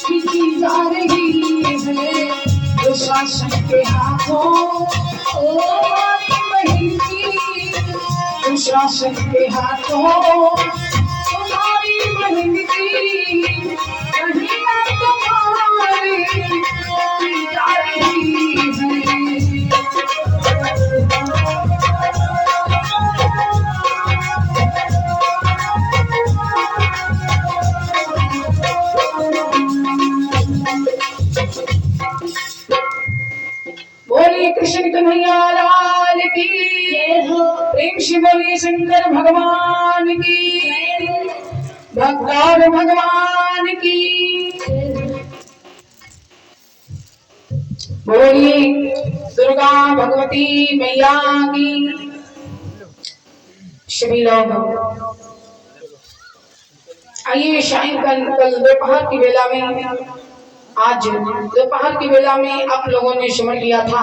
खींची जा रही है दुशासन के हाथों, ओ बहन की दुशासन के हाथों तुम्हारी बहन की कहीं ना तुम्हारी जा रही है। बोलिए कृष्ण कन्हैया लाल की, प्रेम से बोलिए शंकर भगवान की, भगवान भगवान की। बोलिए दुर्गा भगवती मैया की। सभी लोग आइए सायंकाल कल दोपहर की बेला में, आज दोपहर की बेला में आप लोगों ने समझ लिया था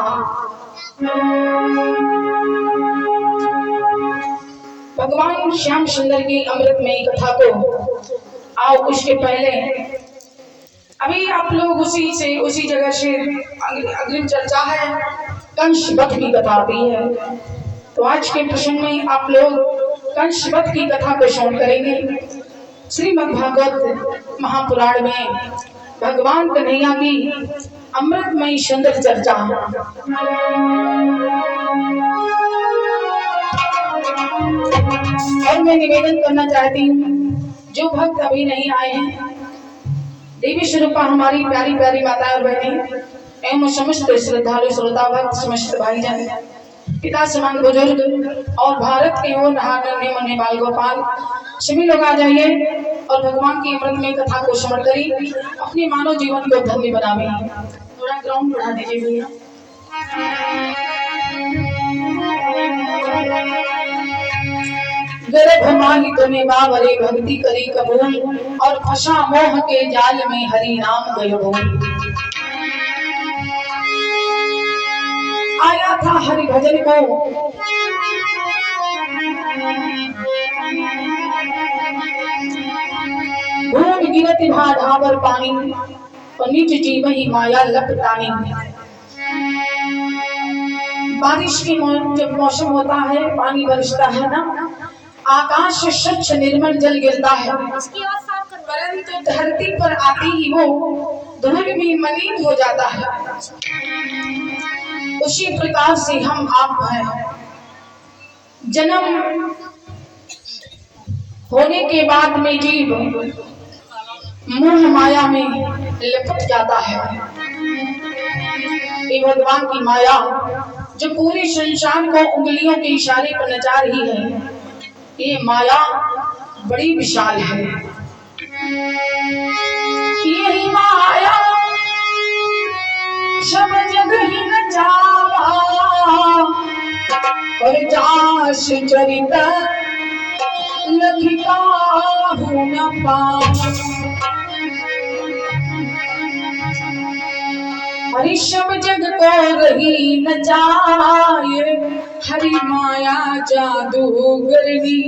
भगवान श्याम सुंदर की अमृतमयी कथा को। आओ उसके पहले अभी आप लोग उसी जगह से अग्रिम चर्चा है, कंस वध की कथा आती है। तो आज के प्रसंग में आप लोग कंस वध की कथा को श्रवण करेंगे। श्रीमद् भागवत महापुराण में भगवान कन्हैया की अमृतमयी सुंदर चर्चा। और मैं निवेदन करना चाहती हूँ जो भक्त अभी नहीं आए हैं, देवी स्वरूपा हमारी प्यारी प्यारी माता और बहनें एवं समस्त श्रद्धालु श्रोता भक्त समस्त भाईजान, पिता समान बुजुर्ग और भारत के वो नहाने मुन्ने बाल गोपाल, सभी लोग आ जाइए और भगवान की अमृतमयी कथा को श्रवण करी, अपने मानव जीवन को धन्य बनावे। थोड़ा ग्राउंड बढ़ा दीजिए भैया। गर्भ माही तने बावरे भक्ति करी कबूल, और फंसा मोह के जाल में हरि नाम गयो बोल। आया था हरि भजन को भूमि गिरती भावर पानी, और नीच जीव ही माया लपटानी। बारिश के जब मौसम होता है, पानी बरसता है ना, आकाश से स्वच्छ निर्मल जल गिरता है, परंतु धरती पर आती ही वो धूल में मलिन हो जाता है। उसी प्रकार से हम आप हैं, जन्म होने के बाद में जीव मोह माया में लिपट जाता है। ये भगवान की माया जो पूरे संसार को उंगलियों के इशारे पर नचा रही है, ये माया बड़ी विशाल है। यही माया सब जग ही नचावा, और जास चरित लखिका हूँ न पाऊं। हरि सब जग को रही नचाए, हरि माया जादूगरनी।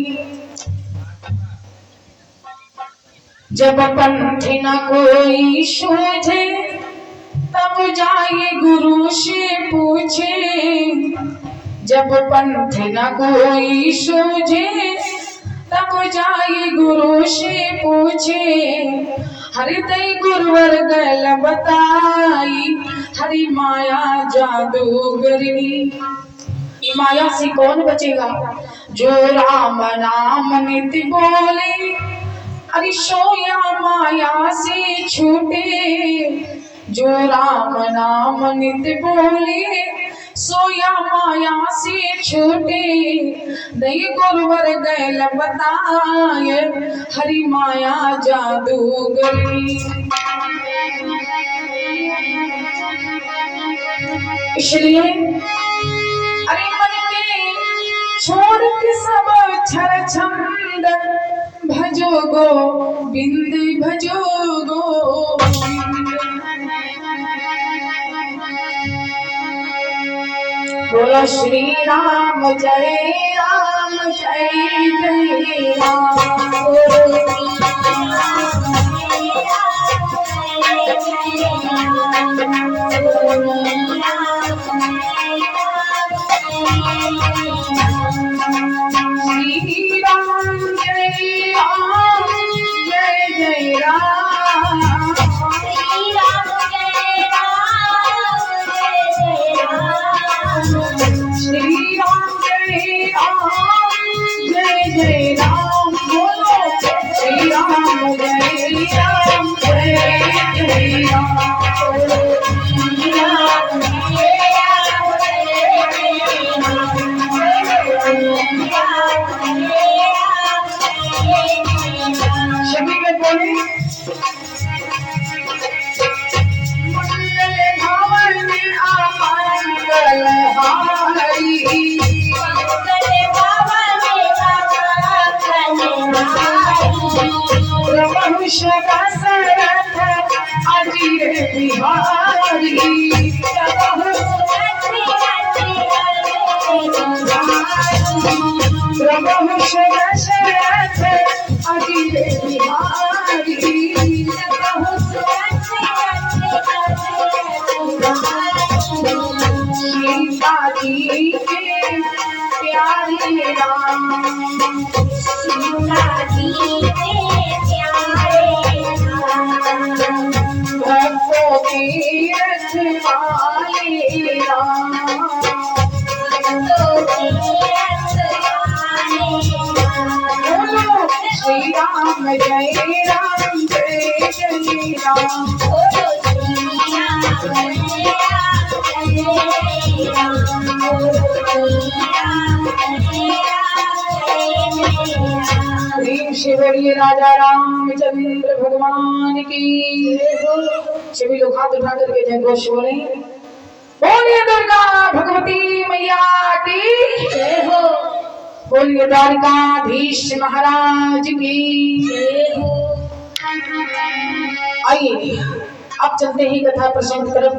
जब पंथ न कोई सूझे, तब जाए गुरु से पूछे। जब पंथ न कोई सूझे, तब जाए गुरु से पूछे। हरि दई गुरुवर गल बताई, हरि माया जादूगरनी। माया से कौन बचेगा? जो राम नाम नित बोले, हरि सोया माया से छूटे। जो राम नाम नित बोले, सोया माया से छूटे। दई गुरुवर गैल बताए, हरि माया जादूगरनी। इसलिए अरे मन के छोड़ के सब छर छंद, भजो गोविंद भजो गोविंद। बोलो श्री राम जय राम जय जय राम। राम, श्री राम जय राम जय जय राम, श्री राम जय राम जय जय राम, बोलो श्री राम जय राम जय जय राम, श्री राम जय राम जय जय राम, श्री राम जय राम जय जय राम। सभी में बोले मंगल भवन आमंगल हारी, मंगल भवन आमंगल प्रभु दशरथ अजीर बिहारी, प्रभु दशरथ अजीर बिहारी, सीता जी के प्यारे राम, भक्तों की रखवाले राम, बोलो श्री राम जय राम जय जय राम, प्रेम से बोलिए राजा रामचंद्र भगवान की। सभी लोग हाथ उठा करके जय घोष बोले, बोलिए दुर्गा भगवती मैया की जय हो, बोलिए द्वारकाधीश महाराज की जय हो। आइए अब चलते ही कथा प्रसंग तरफ।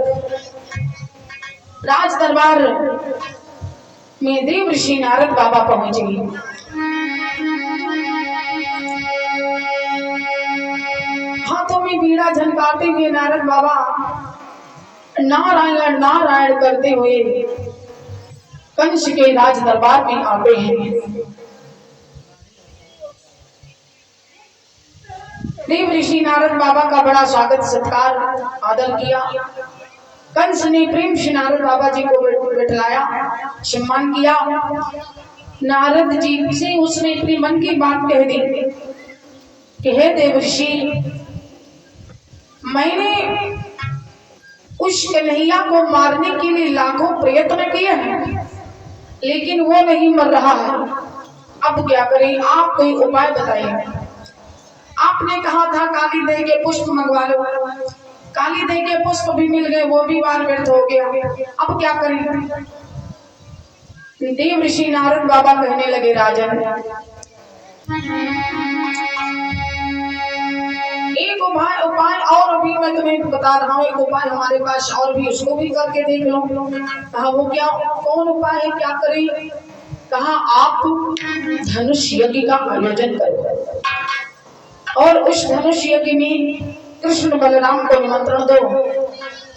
राज दरबार में देव ऋषि नारद बाबा पहुंचे। हाथों में बीड़ा झनकाते हुए नारद बाबा नारायण नारायण करते हुए कंस के राज दरबार में आते हैं। देव ऋषि नारद बाबा का बड़ा स्वागत सत्कार आदर किया। कंस ने प्रेम से नारद बाबा जी को बैठलाया, सम्मान किया। नारद जी से उसने अपनी मन की बात कह दी कि हे देव ऋषि, मैंने उस कन्हैया को मारने के लिए लाखों प्रयत्न किए हैं, लेकिन वो नहीं मर रहा है। अब क्या करें, आप कोई उपाय बताइए। आपने कहा था काली देवी के पुष्प मंगवा लो, काली देवी के पुष्प भी मिल गए, वो भी बार व्यर्थ हो गया। अब क्या करें? देव ऋषि नारद बाबा कहने लगे, राजन एक उपाय और अभी मैं तुम्हें बता रहा हूँ। एक उपाय हमारे पास और भी, उसको भी करके देख लो। कहा वो क्या, कौन उपाय है, क्या करें? कहा आप धनुष यज्ञ का आयोजन करो और उस धनुष यज्ञ में कृष्ण बलराम को निमंत्रण दो।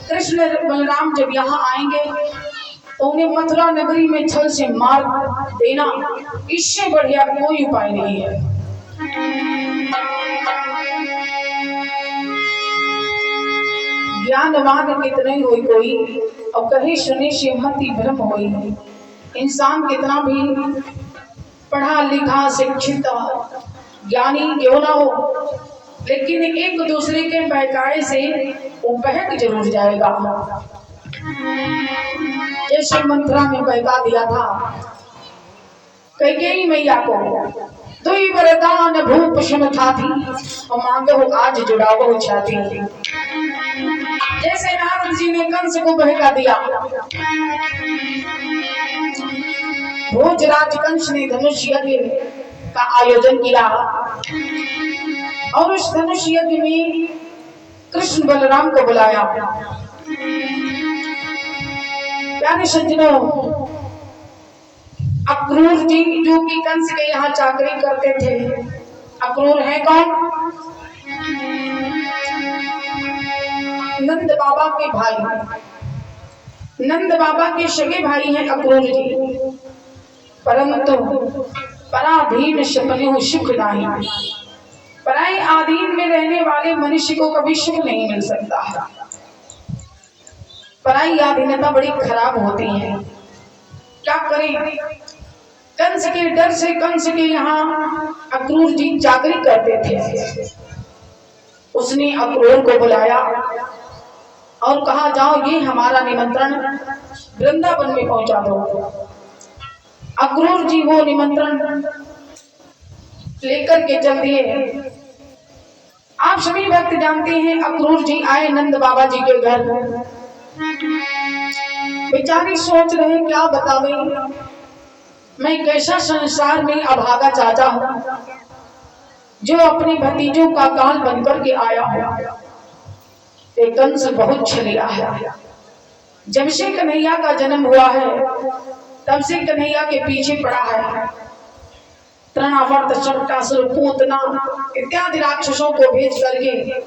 कृष्ण बलराम जब यहाँ आएंगे तो उन्हें मथुरा नगरी में छल से मार देना, इससे बढ़िया कोई उपाय नहीं है। ज्ञानवान कितने हुई कोई, और कहे सुने से मति भ्रम हुई। इंसान कितना भी पढ़ा लिखा शिक्षित ज्ञानी क्यों ना हो, लेकिन एक दूसरे के बहकाए से वो बहक जरूर जाएगा। जैसे मंथरा में बहका दिया था कैकेयी मैया को, दुई वरदान भूप था थी और मांगे हो आज जुड़ावो छाती। जैसे नारद जी ने कंस को बहका दिया, भोजराज कंस ने धनुष यज्ञ का आयोजन किया और उस धनुष यज्ञ में कृष्ण बलराम को बुलाया। प्यारे सज्जनों, अक्रूर जी जो कि कंस के यहाँ चाकरी करते थे, अक्रूर है कौन? नंद बाबा के भाई, नंद बाबा के सगे भाई हैं अक्रूर जी। परंतु पराधीन सपने सुख नहीं, पराई आधीन में रहने वाले मनुष्य को कभी सुख नहीं मिल सकता है। पराई आधीनता बड़ी खराब होती है। क्या करें, कंस के डर से कंस के यहाँ अक्रूर जी चाकरी करते थे। उसने अक्रूर को बुलाया और कहा, जाओ ये हमारा निमंत्रण वृंदावन में पहुंचा दो। अक्रूर जी वो निमंत्रण लेकर के चल दिए। आप सभी भक्त जानते हैं, अक्रूर जी आए नंद बाबा जी के घर। बेचारी सोच रहे क्या बतावे, मैं कैसा संसार में अभागा चाचा हूं जो अपने भतीजों का काल बनकर के आया हूं। एक कंस बहुत छलिया है। जब से कन्हैया का जन्म हुआ है तब से कन्हैया के पीछे पड़ा है। तृणावर्त, शंकासुर, पूतना इत्यादि राक्षसों को भेज करके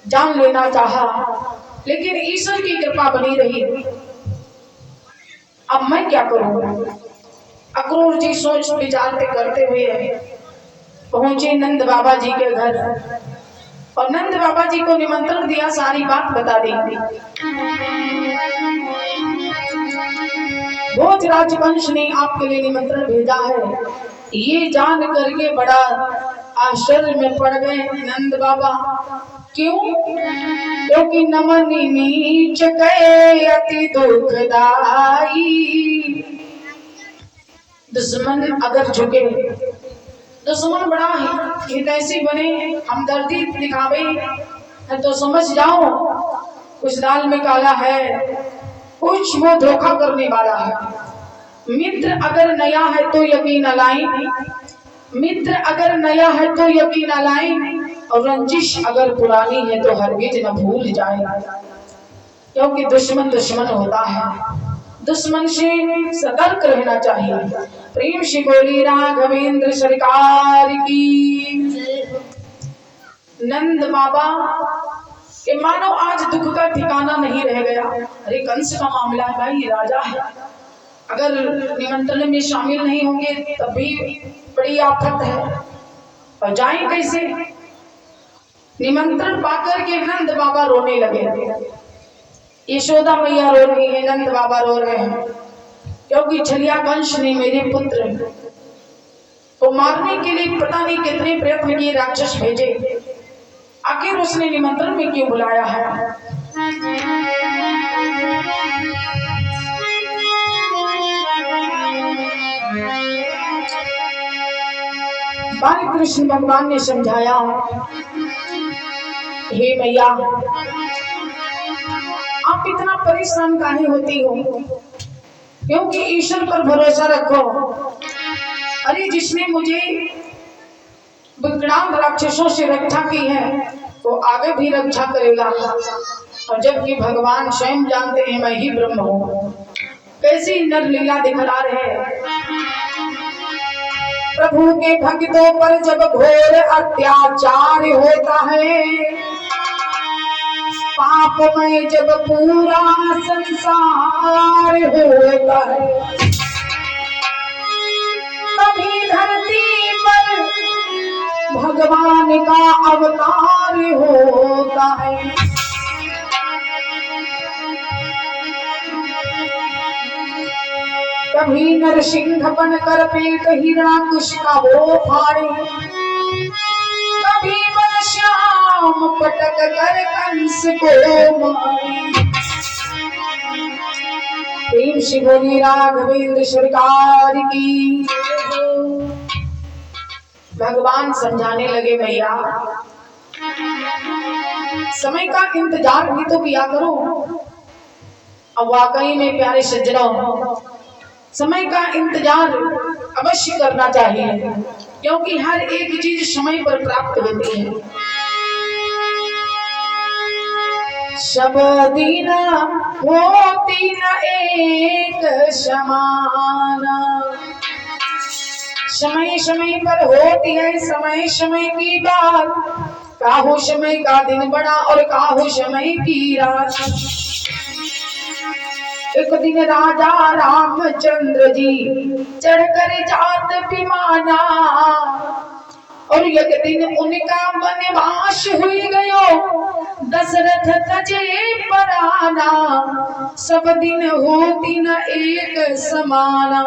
जान लेना चाहा, लेकिन ईश्वर की कृपा बनी रही। अब मैं क्या करूं? अक्रूर जी सोच विचार करते हुए पहुंचे नंद बाबा जी के घर और नंद बाबा जी को निमंत्रण दिया, सारी बात बता दी। भोज राजवंश ने आपके लिए निमंत्रण भेजा है। ये जान करके बड़ा आश्चर्य में पड़ गए नंद बाबा। क्यों? क्योंकि नमन नीच गए अति दुखदाई। दुश्मन अगर झुके, दुश्मन बड़ा हितैषी बने, हमदर्दी दिखावे तो समझ जाओ कुछ दाल में काला है, कुछ वो धोखा करने वाला है। मित्र अगर नया है तो यकीन अलाइन, मित्र अगर नया है तो यकीन अलाइन, और रंजिश अगर पुरानी है तो हरगिज न भूल जाए। क्योंकि दुश्मन दुश्मन होता है, दुश्मन से सतर्क रहना चाहिए। प्रेम से बोली राघवेंद्र सरकार की। नंद बाबा के मानो आज दुख का ठिकाना नहीं रह गया। अरे कंस का मामला है भाई, राजा है, अगर निमंत्रण में शामिल नहीं होंगे तब भी बड़ी आफत है, और जाएं कैसे? निमंत्रण पाकर के नंद बाबा रोने लगे। यशोदा मैया रो रही है, नंद बाबा रो रहे हैं, क्योंकि छलिया कंस ने मेरे पुत्र को मारने के लिए पता नहीं कितने प्रयत्न किए, राक्षस भेजे, आखिर उसने निमंत्रण में क्यों बुलाया है? बाल कृष्ण भगवान ने समझाया, हे मैया आप इतना परेशान काहे होती हो? क्योंकि ईश्वर पर भरोसा रखो। अरे जिसने मुझे विकराल राक्षसों से रक्षा की है वो आगे भी रक्षा करेगा, और जबकि भगवान स्वयं जानते हैं मैं ही ब्रह्म हूँ। कैसी नर लीला दिखला रहे। प्रभु के भक्तों पर जब घोर अत्याचार होता है, पाप में जब पूरा संसार होता है, तभी धरती पर भगवान का अवतार होता है। कभी नरसिंह बनकर पेट हिरणाकुश का वो फाड़े, कभी श्याम पटक कर कंस को मारे। प्रेम से बोली राघवेंद्र सरकार की। भगवान समझाने लगे, भैया समय का इंतजार भी तो किया करो। अब वाकई में प्यारे सज्जनों, समय का इंतजार अवश्य करना चाहिए, क्योंकि हर एक चीज समय पर प्राप्त होती है। सब दिन होती न एक समाना, समय समय पर होती है समय समय की बात। काहू समय का दिन बड़ा और काहू समय की रात। एक दिन राजा रामचंद्र जी चढ़कर जात विमाना, और एक दिन उनका वनवास हुई गयो, दशरथ तजे पराना, सब दिन होती न एक समाना।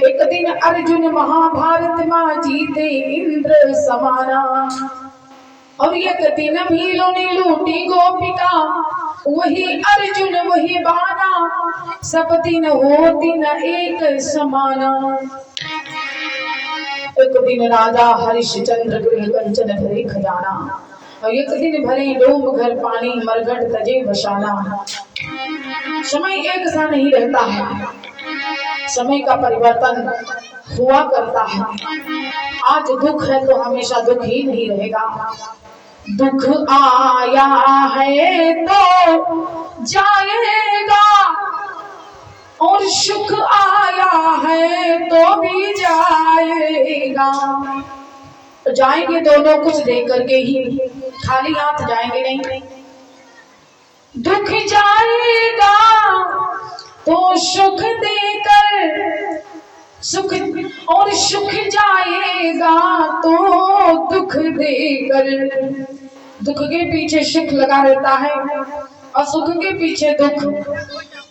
एक दिन अर्जुन महाभारत में जीते इंद्र समाना, और एक दिन भीलों ने लूटी गोपिका, वही अर्जुन वही बाना, सब दिन होती न एक समाना। एक दिन राजा हरिश्चंद्र गृह कंचन भरे खजाना, और एक दिन भरे डोम घर पानी, मरघट तजे बसाना। समय एक सा नहीं रहता है, समय का परिवर्तन हुआ करता है। आज दुख है तो हमेशा दुख ही नहीं रहेगा। दुख आया है तो जाएगा, और सुख आया है तो भी जाएगा। तो जाएंगे दोनों कुछ दे करके ही, खाली हाथ जाएंगे नहीं। दुख जाएगा तो सुख देकर, सुख और सुख जाएगा तो दुख देकर। दुख के पीछे सुख लगा रहता है और सुख के पीछे दुख।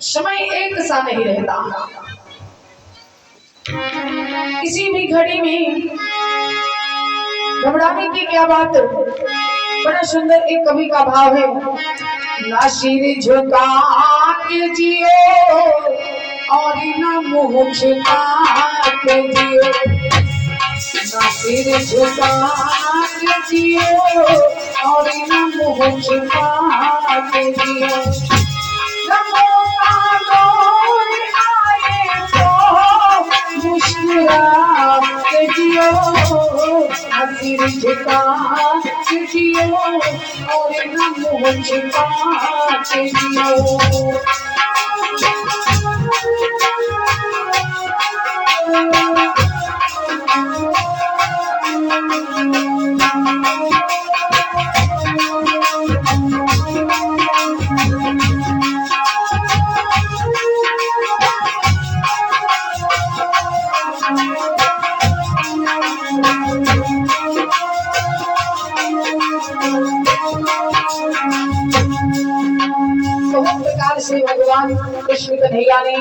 समय एक सा नहीं रहता। किसी भी घड़ी में घबराने की क्या बात। बड़ा सुंदर एक कवि का भाव है, ना सिर झुका के जियो और ना मुंह छिपा के जियो, ना सिर झुका के जियो और ना मुंह छिपा के जियो। मौका दौर आए तो मुस्कुरा के जियो, ना सिर झुका के जियो और ना मुंह छिपा के जियो। से भगवान कृष्ण कन्हैया ने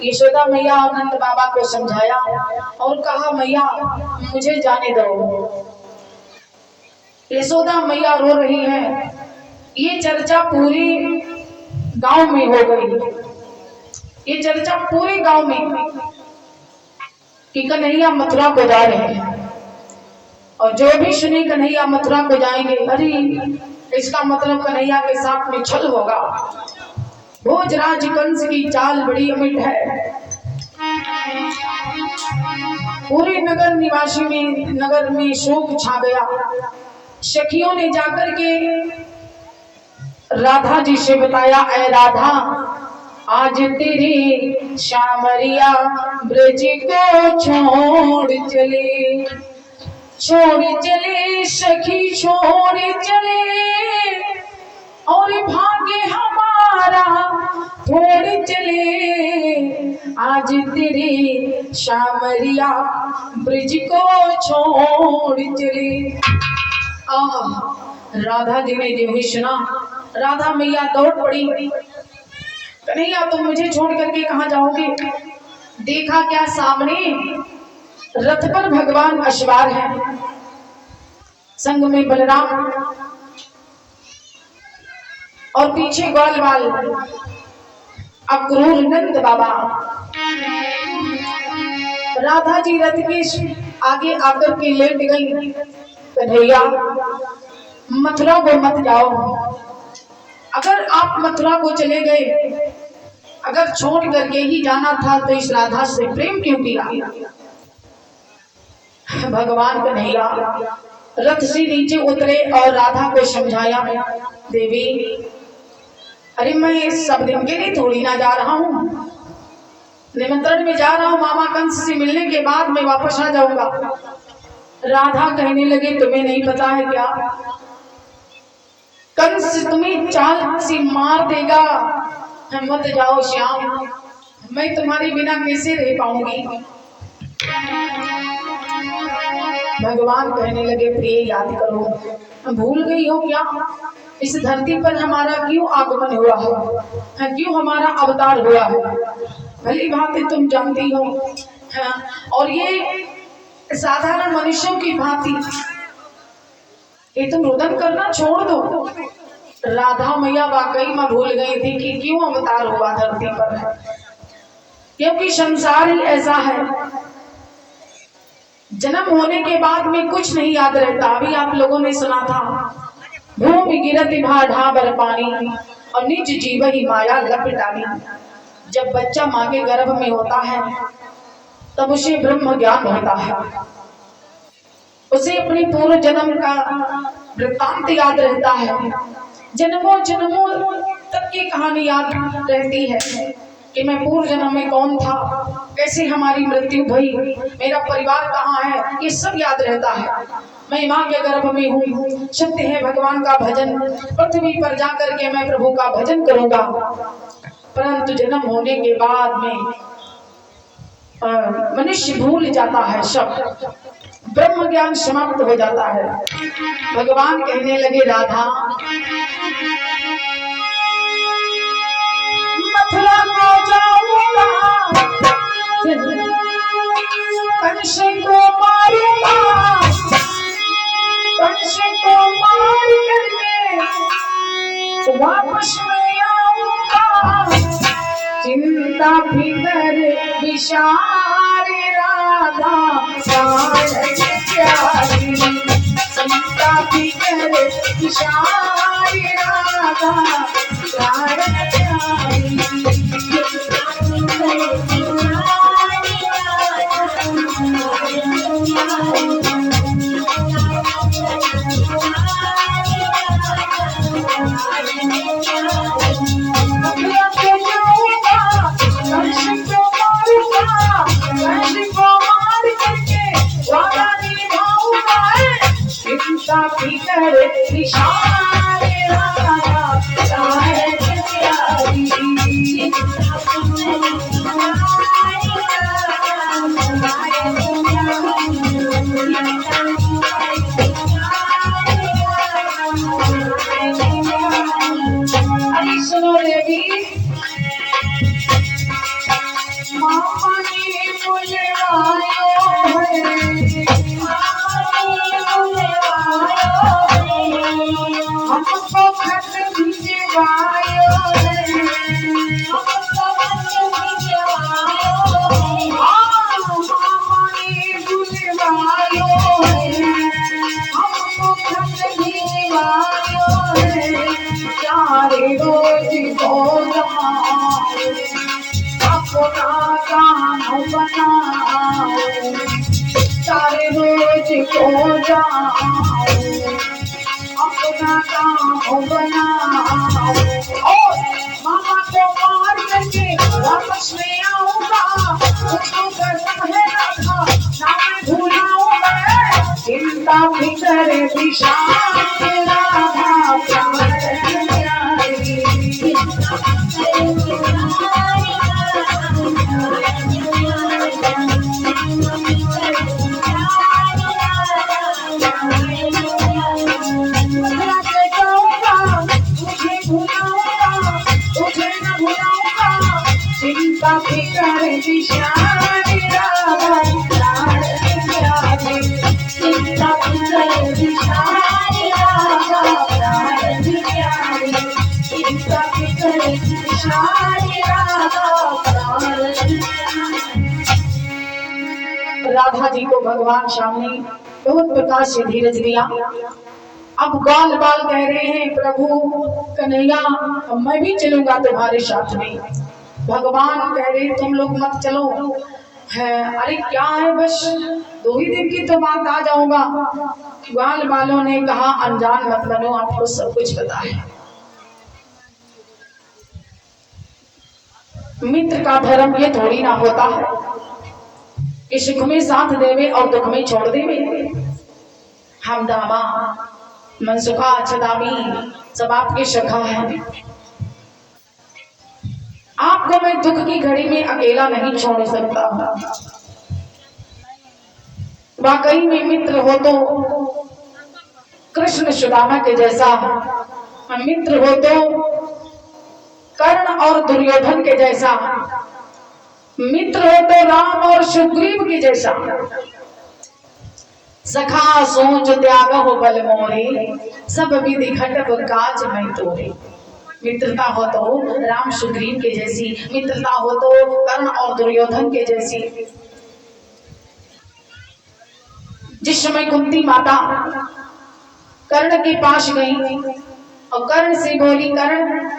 यशोदा मैया और नंद बाबा को समझाया और कहा, मैया मुझे जाने दो। यशोदा मैया रो रही है। ये चर्चा पूरे गांव में हो गई, ये चर्चा पूरे गांव में कि कन्हैया मथुरा को जा रहे हैं। और जो भी सुने कन्हैया मथुरा को जाएंगे, अरे इसका मतलब कन्हैया के साथ में छल होगा। भोजराज कंस की चाल बड़ी अमिट है। पूरे नगर निवासी में, नगर में शोक छा गया। सखियों ने जाकर के राधा जी से बताया, ऐ राधा आज तेरी श्यामरिया ब्रज को छोड़ चले, छोड़ चले सखी छोड़ चले, और भाग्य हमारा छोड़ चले, आज तेरी श्यामरिया ब्रज को छोड़ चले। राधा जी ने जो भी सुना, राधा मैया दौड़ पड़ी। कन्हैया तुम मुझे छोड़ करके कहाँ जाओगे? देखा क्या सामने रथ पर भगवान अश्वार है, संग में बलराम और पीछे ग्वालवाल अक्रूर नंद बाबा। राधा जी रथ के आगे आकर के लेट गई। कन्हैया मथुरा को मत जाओ। अगर आप मथुरा को चले गए, अगर छोड़ करके ही जाना था तो इस राधा से प्रेम क्यों किया? भगवान कन्हैया रथ से नीचे उतरे और राधा को समझाया, देवी अरे मैं सब दिन के लिए थोड़ी ना जा रहा हूँ, निमंत्रण में जा रहा हूँ, मामा कंस से मिलने के बाद मैं वापस आ जाऊंगा। राधा कहने लगे, तुम्हें नहीं पता है क्या, कंस तुम्हें चाल से मार देगा। मत जाओ श्याम, मैं तुम्हारे बिना कैसे रह पाऊंगी। भगवान कहने लगे प्रिय याद करो, भूल गई हो क्या इस धरती पर हमारा क्यों आगमन हुआ है, क्यों हमारा अवतार हुआ है। भली भांति तुम जानती हो है, और ये साधारण मनुष्यों की भांति ये तुम रुदन करना छोड़ दो। राधा मैया वाकई में भूल गई थी कि क्यों अवतार हुआ धरती पर, क्योंकि संसार ही ऐसा है, जन्म होने के बाद में कुछ नहीं याद रहता। अभी आप लोगों ने सुना था, भूमि गिरत भाढ़ा बर पानी और निज जीव ही माया लपटानी। जब बच्चा माँ के गर्भ में होता है तब उसे ब्रह्म ज्ञान होता है, उसे अपने पूर्व जन्म का वृत्तांत याद रहता है, जन्मों जन्मों तक की कहानी याद रहती है कि मैं पूर्व जन्म में कौन था, कैसे हमारी मृत्यु भई, मेरा परिवार कहाँ है, ये सब याद रहता है। मैं माँ के गर्भ में हूँ, सत्य है भगवान का भजन, पृथ्वी पर जाकर के मैं प्रभु का भजन करूंगा। परंतु जन्म होने के बाद में मनुष्य भूल जाता है, सब ब्रह्म ज्ञान समाप्त हो जाता है। भगवान कहने लगे राधा मथुरा को जाऊंगा, कंस को मारूंगा, कंस को मार करके वापस में आऊंगा। चिंता फिकर विचार राधा प्यारी, चिंता फिकर विचार राधा प्यारी। चिंता फिकर विचार राधा प्यारी। अरे सुनो देवी, मामा ने बुलवायो है, हमको खत भिजवायो है, मामा ने बुलवायो है, हमको खत भिजवायो है। चारे रोज बोला अपना काम बनाओ, चारे रोज को जाओ अपना काम बनाओ। और मामा को मार करके वापस में आऊंगा, उसको करना है राधा ना मैं भूलाऊंगा। चिंता फिकर विचार राधा प्यारी। चिंता फिकर विचार राधा प्यारी, चिंता फिकर विचार राधा प्यारी, चिंता फिकर विचार राधा प्यारी। राधा जी को भगवान श्याम ने बहुत प्रकार से धीरज दिया। अब गाल बाल कह रहे हैं प्रभु कन्हैया मैं भी चलूंगा तुम्हारे साथ में। भगवान कह रहे तुम लोग मत चलो है, अरे क्या है बस 2 ही दिन की तो बात, आ जाऊंगा। ग्वाल वालों ने कहा अनजान मत बनो, आपको सब कुछ पता है। मित्र का धर्म ये थोड़ी ना होता है कि सुख में साथ देवे और दुख में छोड़ देवे। हम दामा मनसुखा छदामी सब आपके सखा है, आपको मैं दुख की घड़ी में अकेला नहीं छोड़ सकता। वाकई में मित्र हो तो कृष्ण सुदामा के जैसा, मित्र हो तो कर्ण और दुर्योधन के जैसा, मित्र हो तो राम और सुग्रीव के जैसा। सखा सोच त्याग हो बल मोरे, सब विधि घटब काज मैं तोरे। मित्रता हो तो राम सुग्रीव के जैसी, मित्रता हो तो कर्ण और दुर्योधन के जैसी। जिस समय कुंती माता कर्ण के पास गई और कर्ण से बोली, कर्ण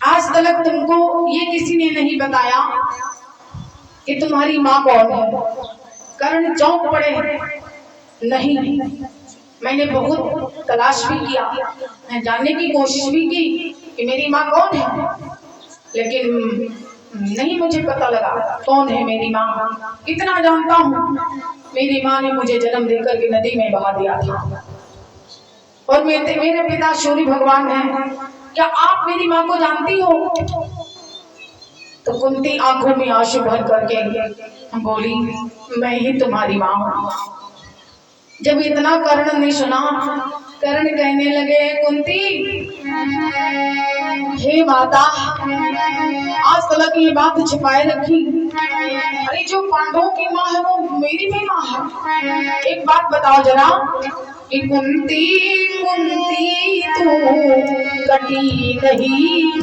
आज तक तुमको ये किसी ने नहीं बताया कि तुम्हारी माँ कौन है। कर्ण चौंक पड़े, नहीं मैंने बहुत तलाश भी किया, मैं जानने की कोशिश भी की कि मेरी माँ कौन है, लेकिन नहीं मुझे पता लगा कौन है मेरी माँ। इतना जानता हूँ, मेरी माँ ने मुझे जन्म देकर के नदी में बहा दिया था और मेरे पिता सूर्य भगवान हैं। क्या आप मेरी माँ को जानती हो? तो कुंती आंखों में आंसू भर करके बोली, मैं ही तुम्हारी माँ हूँ। जब इतना कर्ण ने सुना, कर्ण कहने लगे, कुंती हे माता, आज तक ये बात छिपाए रखी। अरे जो पांडवों की माँ है वो मेरी भी माँ है। एक बात बताओ जरा कि कुंती कुंती तू कटी नहीं,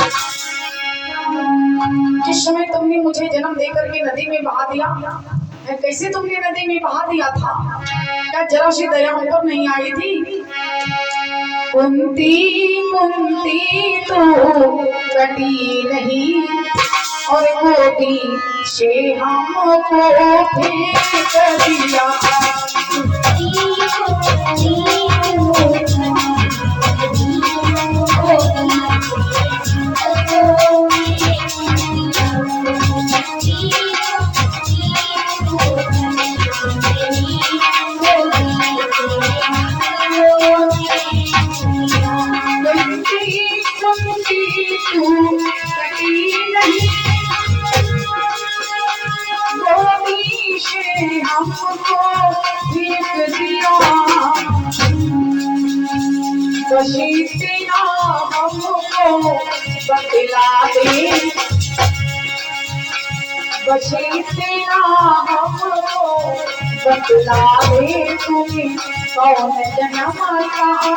जिस समय तुमने मुझे जन्म देकर के नदी में बहा दिया, कैसे तुमने नदी में बहा दिया था? क्या जरा सी दया हम पर नहीं आई थी? कुंती कुंती तो कटी नहीं और गोदी से हमको फेंक दिया। बशीतिया हमको बतला दे, बशीतिया हमको बतला दे, तुम्हें कौन जन्म का है।